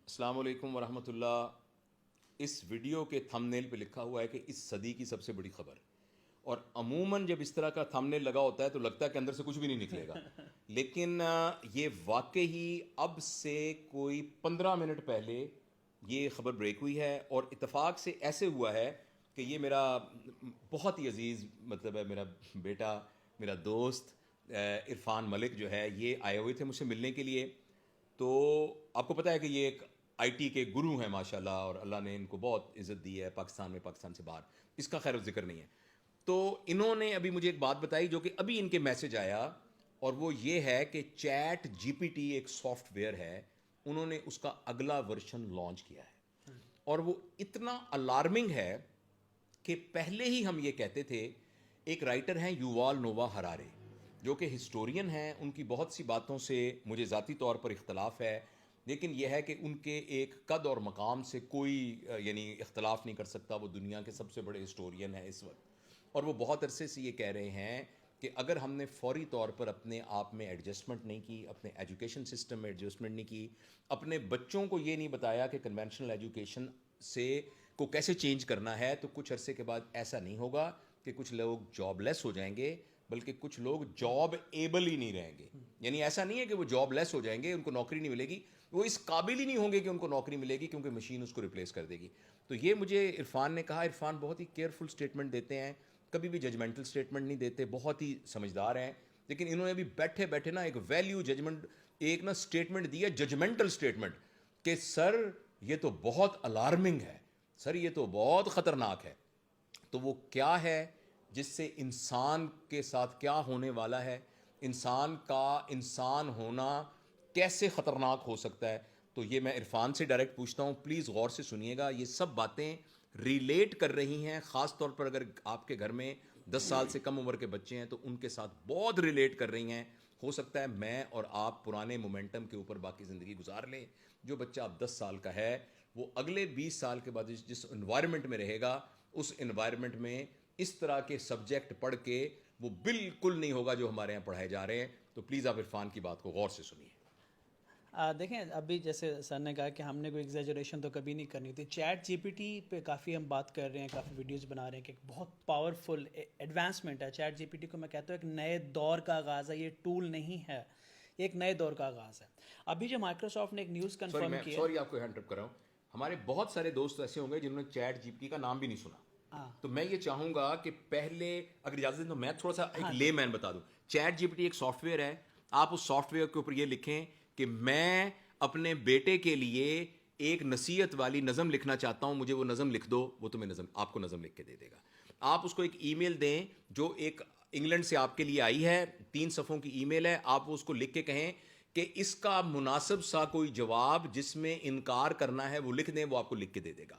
السلام علیکم ورحمۃ اللہ. اس ویڈیو کے تھم نیل پہ لکھا ہوا ہے کہ اس صدی کی سب سے بڑی خبر. اور عموماً جب اس طرح کا تھم نیل لگا ہوتا ہے تو لگتا ہے کہ اندر سے کچھ بھی نہیں نکلے گا. لیکن یہ واقعی اب سے کوئی 15 منٹ پہلے یہ خبر بریک ہوئی ہے، اور اتفاق سے ایسے ہوا ہے کہ یہ میرا بہت ہی عزیز مطلب ہے میرا بیٹا، میرا دوست عرفان ملک جو ہے، یہ آئے ہوئے تھے مجھ سے ملنے کے لیے. تو آپ کو پتہ ہے کہ یہ ایک آئی ٹی کے گرو ہیں ماشاء اللہ، اور اللہ نے ان کو بہت عزت دی ہے پاکستان میں، پاکستان سے باہر، اس کا خیر و ذکر نہیں ہے. تو انہوں نے ابھی مجھے ایک بات بتائی جو کہ ابھی ان کے میسج آیا، اور وہ یہ ہے کہ چیٹ جی پی ٹی ایک سافٹ ویئر ہے، انہوں نے اس کا اگلا ورژن لانچ کیا ہے. اور وہ اتنا الارمنگ ہے کہ پہلے ہی ہم یہ کہتے تھے. ایک رائٹر ہیں یووال نووا ہرارے، جو کہ ہسٹورین ہیں، ان کی بہت سی باتوں سے مجھے ذاتی طور پر اختلاف ہے، لیکن یہ ہے کہ ان کے ایک قد اور مقام سے کوئی یعنی اختلاف نہیں کر سکتا. وہ دنیا کے سب سے بڑے ہسٹورین ہیں اس وقت، اور وہ بہت عرصے سے یہ کہہ رہے ہیں کہ اگر ہم نے فوری طور پر اپنے آپ میں ایڈجسٹمنٹ نہیں کی، اپنے ایجوکیشن سسٹم میں ایڈجسٹمنٹ نہیں کی، اپنے بچوں کو یہ نہیں بتایا کہ کنونشنل ایجوکیشن سے کو کیسے چینج کرنا ہے، تو کچھ عرصے کے بعد ایسا نہیں ہوگا کہ کچھ لوگ جاب لیس ہو جائیں گے، بلکہ کچھ لوگ جاب ایبل ہی نہیں رہیں گے. یعنی ایسا نہیں ہے کہ وہ جاب لیس ہو جائیں گے، ان کو نوکری نہیں ملے گی، وہ اس قابل ہی نہیں ہوں گے کہ ان کو نوکری ملے گی، کیونکہ مشین اس کو ریپلیس کر دے گی. تو یہ مجھے عرفان نے کہا. عرفان بہت ہی کیئرفل اسٹیٹمنٹ دیتے ہیں، کبھی بھی ججمنٹل اسٹیٹمنٹ نہیں دیتے، بہت ہی سمجھدار ہیں. لیکن انہوں نے بھی بیٹھے بیٹھے نا ایک ویلیو ججمنٹ، ایک نا اسٹیٹمنٹ دی ہے، ججمنٹل اسٹیٹمنٹ، کہ سر یہ تو بہت الارمنگ ہے، سر یہ تو بہت خطرناک ہے. تو وہ کیا ہے جس سے انسان کے ساتھ کیا ہونے والا ہے، انسان کا انسان ہونا کیسے خطرناک ہو سکتا ہے. تو یہ میں عرفان سے ڈائریکٹ پوچھتا ہوں، پلیز غور سے سنیے گا. یہ سب باتیں ریلیٹ کر رہی ہیں، خاص طور پر اگر آپ کے گھر میں 10 سال سے کم عمر کے بچے ہیں تو ان کے ساتھ بہت ریلیٹ کر رہی ہیں. ہو سکتا ہے میں اور آپ پرانے مومنٹم کے اوپر باقی زندگی گزار لیں. جو بچہ اب 10 سال کا ہے وہ اگلے 20 سال کے بعد جس انوائرمنٹ میں رہے گا، اس انوائرمنٹ میں اس طرح کے سبجیکٹ پڑھ کے وہ بالکل نہیں ہوگا جو ہمارے یہاں پڑھائے جا رہے ہیں. تو پلیز آپ عرفان کی بات کو غور سے سنیے. دیکھیں، ابھی جیسے سر نے کہا کہ ہم نے کوئی ایگزیجریشن تو کبھی نہیں کرنی تھی. چیٹ جی پی ٹی پہ کافی ہم بات کر رہے ہیں، کافی ویڈیوز بنا رہے ہیں کہ ایک بہت پاورفل ایڈوانسمنٹ ہے. چیٹ جی پی ٹی کو میں کہتا ہوں ایک نئے دور کا آغاز ہے. یہ ٹول نہیں ہے، یہ ایک نئے دور کا آغاز ہے. ابھی جو مائکروسافٹ نے ایک نیوز کنفرم کی ہے. سوری آپ کو ہینڈ اپ کر رہا ہوں. ہمارے بہت سارے دوست ایسے ہوں گے جنہوں نے چیٹ جی پی ٹی کا نام بھی نہیں سنا. تو میں یہ چاہوں گا کہ پہلے اگر اجازت دیں تو میں تھوڑا سا ایک لے مین بتا دوں. چیٹ جی پی ٹی ایک سافٹ ویئر ہے. آپ اس سافٹ ویئر کے اوپر یہ لکھیں کہ میں اپنے بیٹے کے لیے ایک نصیحت والی نظم لکھنا چاہتا ہوں، مجھے وہ نظم لکھ دو. وہ تمہیں نظم، آپ کو نظم لکھ کے دے دے گا. آپ اس کو ایک ای میل دیں جو ایک انگلینڈ سے آپ کے لیے آئی ہے، 3 صفحوں کی ای میل ہے. آپ اس کو لکھ کے کہیں کہ اس کا مناسب سا کوئی جواب جس میں انکار کرنا ہے وہ لکھ دیں، وہ آپ کو لکھ کے دے دے گا.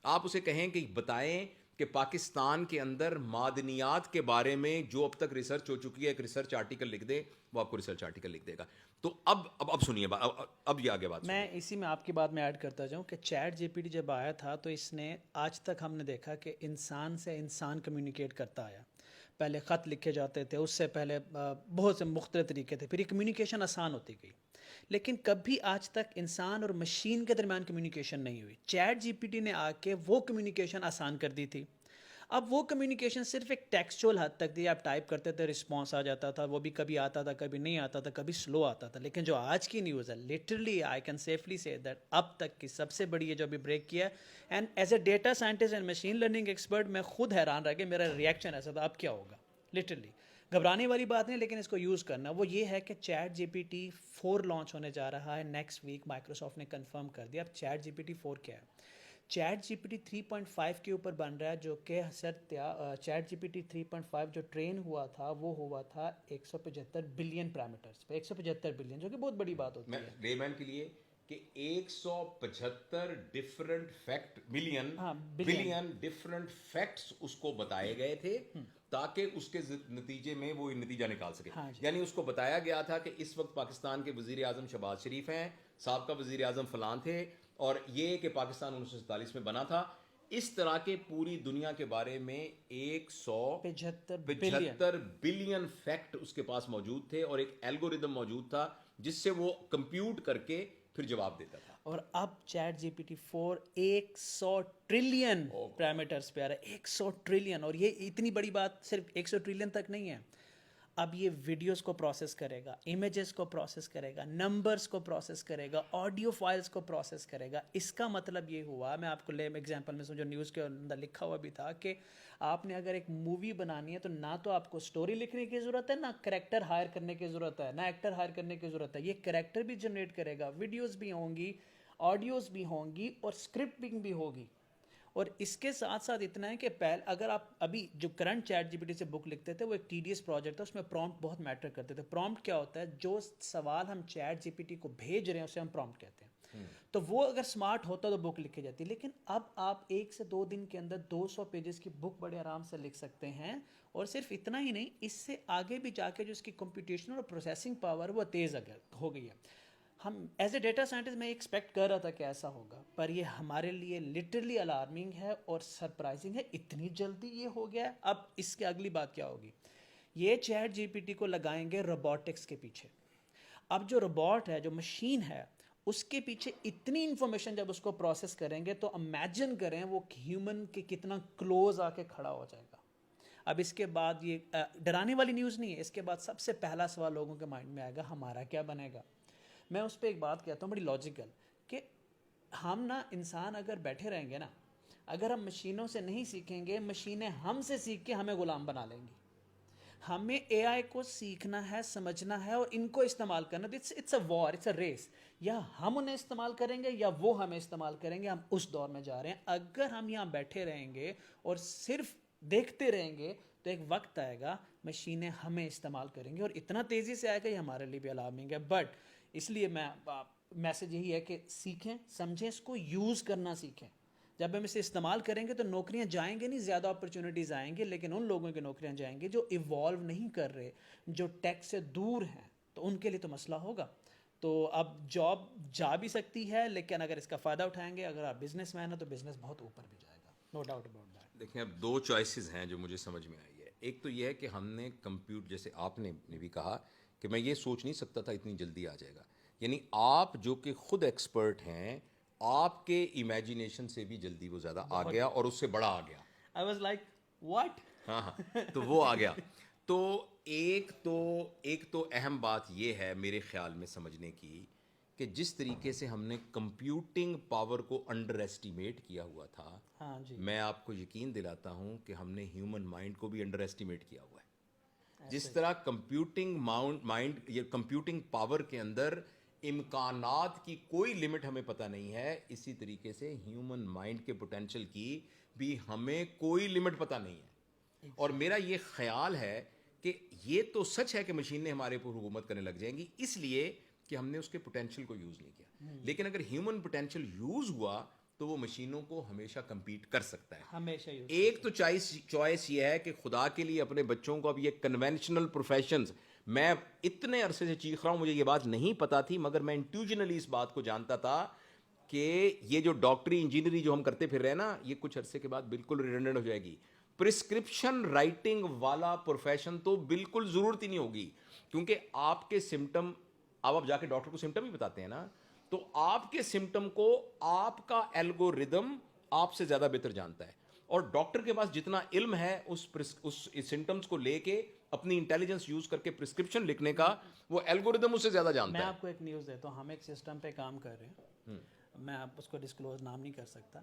آپ اسے کہیں کہ بتائیں کہ پاکستان کے اندر معدنیات کے بارے میں جو اب تک ریسرچ ہو چکی ہے، ایک ریسرچ آرٹیکل لکھ دے. وہ آپ کو ریسرچ آرٹیکل لکھ دے گا. تو اب سنیے، اب یہ آگے بات میں سنیے. اسی میں آپ کی بات میں ایڈ کرتا جاؤں کہ چیٹ جی پی ٹی جب آیا تھا تو اس نے آج تک ہم نے دیکھا کہ انسان سے انسان کمیونیکیٹ کرتا آیا. پہلے خط لکھے جاتے تھے، اس سے پہلے بہت سے مختلف طریقے تھے، پھر یہ کمیونیکیشن آسان ہوتی گئی. لیکن کبھی آج تک انسان اور مشین کے درمیان کمیونیکیشن نہیں ہوئی. چیٹ جی پی ٹی نے آ کے وہ کمیونیکیشن آسان کر دی تھی. اب وہ کمیونیکیشن صرف ایک ٹیکسچوئل حد تک تھی. آپ ٹائپ کرتے تھے، رسپانس آ جاتا تھا. وہ بھی کبھی آتا تھا، کبھی نہیں آتا تھا، کبھی سلو آتا تھا. لیکن جو آج کی نیوز ہے، لٹرلی آئی کین سیفلی سے دیٹ اب تک کی سب سے بڑی ہے جو ابھی بریک کیا ہے. And as a data scientist and machine learning expert میں خود حیران رہ گیا. میرا ریئیکشن ایسا تھا اب کیا ہوگا. لٹرلی گھبرانے والی بات نہیں، لیکن اس کو یوز کرنا. وہ یہ ہے کہ chat G P T 4 launch ہونے جا رہا ہے نیکسٹ ویک. مائکروسافٹ نے کنفرم کر دیا. اب چیٹ جی پی ٹی 4 کیا ہے؟ چیٹ جی پی ٹی 3.5 کے اوپر بن رہا ہے، جو کہ چیٹ جی پی ٹی 3.5 جو ٹرین ہوا تھا وہ ہوا تھا 175 بلین پیرامیٹرز پہ. 175 بلین، جو کہ بہت بڑی بات ہوتی میں ہے. لے مین کے لیے کہ 175 different fact billion different facts اس کو بتائے گئے تھے تاکہ اس کے نتیجے میں وہ نتیجہ نکال سکے. یعنی اس کو بتایا گیا تھا کہ اس وقت پاکستان کے وزیر اعظم شہباز شریف ہیں، سابقہ وزیر اعظم فلاں تھے، اور یہ کہ پاکستان 1947 میں بنا تھا. اس طرح کے پوری دنیا کے بارے میں 175 بلین فیکٹ اس کے پاس موجود تھے، اور ایک الگوریدم موجود تھا جس سے وہ کمپیوٹ کر کے پھر جواب دیتا تھا. اور اب chat G P T 4 100 trillion parameters پہ آ رہا ہے, 100 ٹریلین. اور یہ اتنی بڑی بات صرف 100 ٹریلین تک نہیں ہے, اب یہ ویڈیوز کو پروسیس کرے گا, امیجز کو پروسیس کرے گا, نمبرز کو پروسیس کرے گا, آڈیو فائلز کو پروسیس کرے گا. اس کا مطلب یہ ہوا, میں آپ کو لیم ایگزامپل میں جو نیوز کے اندر لکھا ہوا بھی تھا, کہ آپ نے اگر ایک مووی بنانی ہے تو نہ تو آپ کو سٹوری لکھنے کی ضرورت ہے, نہ کریکٹر ہائر کرنے کی ضرورت ہے, نہ ایکٹر ہائر کرنے کی ضرورت ہے. یہ کریکٹر بھی جنریٹ کرے گا, ویڈیوز بھی ہوں گی, آڈیوز بھی ہوں گی, اور اسکرپٹنگ بھی ہوگی. اور اس کے ساتھ ساتھ اتنا ہے کہ اگر آپ ابھی جو current chat G P T سے بک لکھتے تھے وہ ایک ٹیڈیس پروجیکٹ تھا, اس میں پرومپٹ بہت میٹر کرتے تھے. پرومپٹ کیا ہوتا ہے؟ جو سوال ہم چیٹ جی پی ٹی کو بھیج رہے ہیں اسے ہم پرومپٹ کہتے ہیں. تو وہ اگر اسمارٹ ہوتا تو بک لکھی جاتی. لیکن اب آپ 1 سے 2 دن کے اندر 200 پیجز کی بک بڑے آرام سے لکھ سکتے ہیں. اور صرف اتنا ہی نہیں, اس سے آگے بھی جا کے جو اس کی کمپیوٹیشنل اور پروسیسنگ پاور وہ تیز ہو گئی ہے. ہم ایز اے ڈیٹا سائنٹسٹ میں ایکسپیکٹ کر رہا تھا کہ ایسا ہوگا, پر یہ ہمارے لیے لٹرلی الارمنگ ہے اور سرپرائزنگ ہے, اتنی جلدی یہ ہو گیا ہے. اب اس کے اگلی بات کیا ہوگی؟ یہ چیٹ جی پی ٹی کو لگائیں گے روبوٹکس کے پیچھے. اب جو روبوٹ ہے, جو مشین ہے, اس کے پیچھے اتنی انفارمیشن جب اس کو پروسیس کریں گے تو امیجن کریں وہ ہیومن کے کتنا کلوز آ کے کھڑا ہو جائے گا. اب اس کے بعد یہ ڈرانے والی نیوز نہیں ہے, اس کے بعد سب سے پہلا سوال لوگوں کے مائنڈ میں آئے گا, ہمارا کیا بنے گا؟ میں اس پہ ایک بات کہتا ہوں بڑی لاجیکل, کہ ہم نا انسان اگر بیٹھے رہیں گے نا, اگر ہم مشینوں سے نہیں سیکھیں گے, مشینیں ہم سے سیکھ کے ہمیں غلام بنا لیں گی. ہمیں اے آئی کو سیکھنا ہے, سمجھنا ہے, اور ان کو استعمال کرنا. It's a war, it's a race. یا ہم انہیں استعمال کریں گے یا وہ ہمیں استعمال کریں گے. ہم اس دور میں جا رہے ہیں. اگر ہم یہاں بیٹھے رہیں گے اور صرف دیکھتے رہیں گے تو ایک وقت آئے گا مشینیں ہمیں استعمال کریں گے, اور اتنا تیزی سے آئے گا, یہ ہمارے لیے بھی الارمنگ ہے. بٹ اس لیے میسج یہی ہے کہ سیکھیں, سمجھیں, اس کو یوز کرنا سیکھیں. جب ہم اسے استعمال کریں گے تو نوکریاں جائیں گے نہیں, زیادہ اپرچونیٹیز آئیں گے, لیکن ان لوگوں کی نوکریاں جائیں گے جو ایوالو نہیں کر رہے, جو ٹیک سے دور ہیں, تو ان کے لیے تو مسئلہ ہوگا. تو اب جاب جا بھی سکتی ہے, لیکن اگر اس کا فائدہ اٹھائیں گے, اگر آپ بزنس مین ہیں تو بزنس بہت اوپر بھی جائے گا, نو ڈاؤٹ اباؤٹ دیٹ. دیکھیں, اب 2 چوائسیز ہیں جو مجھے سمجھ میں آئی ہے. ایک تو یہ ہے کہ ہم نے جیسے آپ نے بھی کہا کہ میں یہ سوچ نہیں سکتا تھا اتنی جلدی آ جائے گا. یعنی آپ جو کہ خود ایکسپرٹ ہیں, آپ کے امیجینیشن سے بھی جلدی وہ زیادہ آ گیا, اور اس سے بڑا آ گیا. I was like, what? ہاں, تو وہ آ گیا. تو ایک تو اہم بات یہ ہے میرے خیال میں سمجھنے کی, کہ جس طریقے سے ہم نے کمپیوٹنگ پاور کو انڈر ایسٹیمیٹ کیا ہوا تھا, ہاں جی, میں آپ کو یقین دلاتا ہوں کہ ہم نے ہیومن مائنڈ کو بھی انڈر ایسٹیمیٹ کیا ہوا ہے. جس طرح کمپیوٹنگ مائنڈ, یہ کمپیوٹنگ پاور کے اندر امکانات کی کوئی لمٹ ہمیں پتہ نہیں ہے, اسی طریقے سے ہیومن مائنڈ کے پوٹینشیل کی بھی ہمیں کوئی لمٹ پتہ نہیں ہے. اور میرا یہ خیال ہے کہ یہ تو سچ ہے کہ مشینیں ہمارے اوپر حکومت کرنے لگ جائیں گی, اس لیے کہ ہم نے اس کے پوٹینشیل کو یوز نہیں کیا. لیکن اگر ہیومن پوٹینشیل یوز ہوا تو وہ مشینوں کو ہمیشہ کمپیٹ کر سکتا ہے. ہمیشہ یوز. ایک تو چوائس یہ ہے کہ خدا کے لیے اپنے بچوں کو اب یہ کنونشنل پروفیشنز, میں اتنے عرصے سے چیخ رہا ہوں, مجھے یہ بات نہیں پتا تھی, مگر میں انٹیوجنلی اس بات کو جانتا تھا کہ یہ جو ڈاکٹری انجینئری جو ہم کرتے پھر رہے ہیں نا, یہ کچھ عرصے کے بعد بالکل ریڈنڈنٹ ہو جائے گی. پرسکرپشن رائٹنگ والا پروفیشن تو بالکل ضرورت ہی نہیں ہوگی, کیونکہ آپ کے سمٹم, آپ جا کے ڈاکٹر کو سمٹم ہی بتاتے ہیں نا, تو آپ کے سمٹم کو آپ کا الگوریدم آپ سے زیادہ بہتر جانتا ہے. اور ڈاکٹر کے پاس جتنا علم ہے اس سمٹمز کو لے کے اپنی انٹیلیجنس یوز کر کے پرسکرپشن لکھنے کا, وہ الگوریدم اس سے زیادہ جانتا ہے. میں آپ کو ایک نیوز دیتا ہوں, ہم ایک سسٹم پہ کام کر رہے ہیں, میں آپ اس کو ڈسکلوز نام نہیں کر سکتا.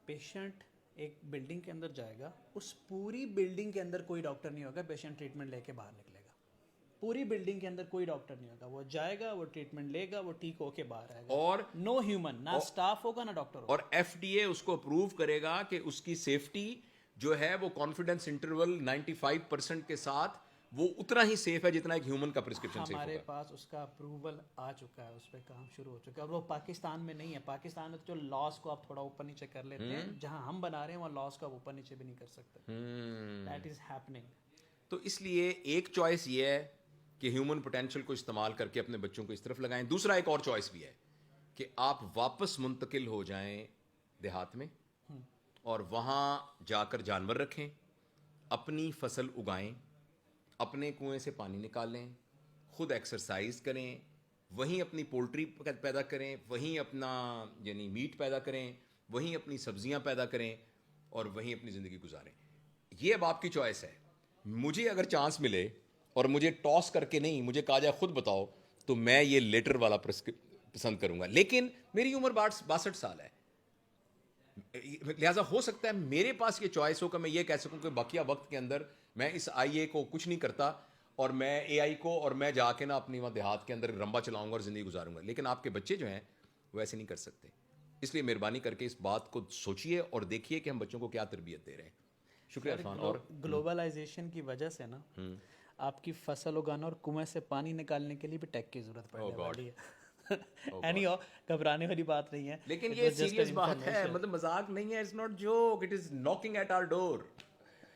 پیشنٹ ایک بلڈنگ کے اندر جائے گا, اس پوری بلڈنگ کے اندر کوئی ڈاکٹر نہیں ہوگا, پیشنٹ ٹریٹمنٹ لے کے باہر نکلے گا. پوری بلڈنگ کے اندر کوئی ڈاکٹر نہیں ہوگا, وہ جائے گا, وہ ٹریٹمنٹ لے گا, وہ ٹھیک ہو کے باہر آئے گا, اور نو ہیومن, نہ اسٹاف ہوگا نہ ڈاکٹر ہوگا. اور ایف ڈی اے اس کو اپروو کرے گا کہ اس کی سیفٹی جو ہے وہ کانفیڈنس انٹرول 95% کے ساتھ وہ اتنا ہی سیف ہے جتنا ایک ہیومن کا پرسکرپشن سیف ہوگا. ہمارے پاس اس کا اپروول آ چکا ہے, اس پہ کام شروع ہو چکا ہے, اور وہ پاکستان میں نہیں ہے. پاکستان میں تو جو لاس کو آپ تھوڑا اوپر نیچے کر لیتے ہیں, جہاں ہم بنا رہے ہیں وہاں لاس کو آپ اوپر نیچے بھی نہیں کر سکتے. That is happening. تو اس لیے ایک چوائس یہ ہے کہ ہیومن پوٹینشیل کو استعمال کر کے اپنے بچوں کو اس طرف لگائیں. دوسرا ایک اور چوائس بھی ہے کہ آپ واپس منتقل ہو جائیں دیہات میں, اور وہاں جا کر جانور رکھیں, اپنی فصل اگائیں, اپنے کنویں سے پانی نکالیں, خود ایکسرسائز کریں, وہیں اپنی پولٹری پیدا کریں, وہیں اپنا یعنی میٹ پیدا کریں, وہیں اپنی سبزیاں پیدا کریں اور وہیں اپنی زندگی گزاریں. یہ اب آپ کی چوائس ہے. مجھے اگر چانس ملے اور مجھے ٹاس کر کے نہیں, مجھے کہا جائے خود بتاؤ, تو میں یہ لیٹر والا پسند کروں گا. لیکن میری عمر 62 سال ہے, لہٰذا ہو سکتا ہے میرے پاس یہ چوائس ہو کہ میں یہ کہہ سکوں کہ بقیہ وقت کے اندر میں اس آئی اے کو کچھ نہیں کرتا اور میں اے آئی کو, اور میں جا کے نا اپنی وہاں دیہات کے اندر رمبا چلاؤں گا اور زندگی گزاروں گا. لیکن آپ کے بچے جو ہیں وہ ایسے نہیں کر سکتے. اس لیے مہربانی کر کے اس بات کو سوچیے اور دیکھیے کہ ہم بچوں کو کیا تربیت دے رہے ہیں. شکریہ عرفان. اور گلوبلائزیشن کی وجہ سے نا آپ کی فصل اگانا اور کنویں سے پانی نکالنے کے لیے بھی ٹیک کی ضرورت پڑنے والی ہے. اینی ہو, گھبرانے والی بات نہیں ہے, لیکن یہ سیریس بات ہے, مطلب مذاق نہیں ہے. It's not joke, it is knocking at our door.